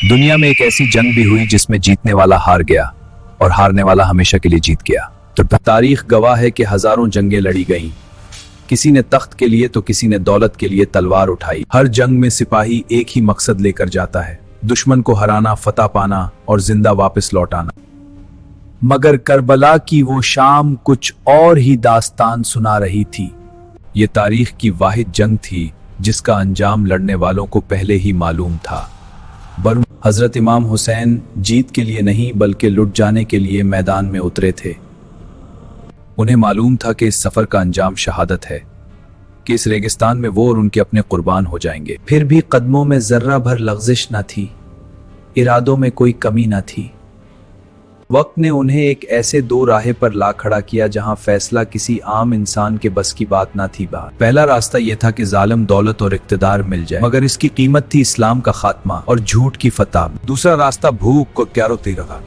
दुनिया में एक ऐसी जंग भी हुई जिसमें जीतने वाला हार गया और हारने वाला हमेशा के लिए जीत गया। तो तारीख गवाह है कि हजारों जंगें लड़ी गईं। किसी ने तख्त के लिए तो किसी ने दौलत के लिए तलवार उठाई। हर जंग में सिपाही एक ही मकसद लेकर जाता है, दुश्मन को हराना, फतह पाना और जिंदा वापस लौटाना। मगर करबला की वो शाम कुछ और ही दास्तान सुना रही थी। ये तारीख की वाहिद जंग थी जिसका अंजाम लड़ने वालों को पहले ही मालूम था। हजरत इमाम हुसैन जीत के लिए नहीं बल्कि लुट जाने के लिए मैदान में उतरे थे। उन्हें मालूम था कि इस सफर का अंजाम शहादत है, कि इस रेगिस्तान में वो और उनके अपने कुर्बान हो जाएंगे। फिर भी कदमों में जर्रा भर लग़ज़िश न थी, इरादों में कोई कमी न थी। वक्त ने उन्हें एक ऐसे दो राहे पर ला खड़ा किया जहां फैसला किसी आम इंसान के बस की बात ना थी। पहला रास्ता यह था कि जालिम दौलत और इख्तिदार मिल जाए, मगर इसकी कीमत थी इस्लाम का खात्मा और झूठ की फतह। दूसरा रास्ता भूख को क्यारोती रखा,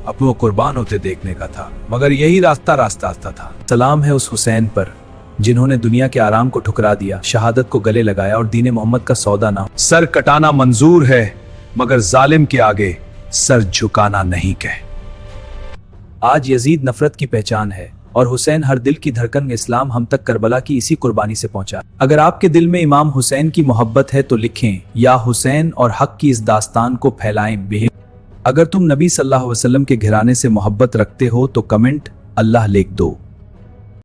अपनों कुर्बान होते देखने का था, मगर यही रास्ता था। सलाम है उस हुसैन पर जिन्होंने दुनिया के आराम को ठुकरा दिया, शहादत को गले लगाया और दीन मोहम्मद का सौदा ना। सर कटाना मंजूर है मगर जालिम के आगे सर झुकाना नहीं कह। आज यजीद नफरत की पहचान है और हुसैन हर दिल की धड़कन। इस्लाम हम तक करबला की इसी कुर्बानी से पहुंचा। अगर आपके दिल में इमाम हुसैन की मोहब्बत है तो लिखें, या हुसैन और हक की इस दास्तान को फैलाएं। अगर तुम नबी सल्लल्लाहु अलैहि वसल्लम के घराने से मोहब्बत रखते हो तो कमेंट अल्लाह लिख दो।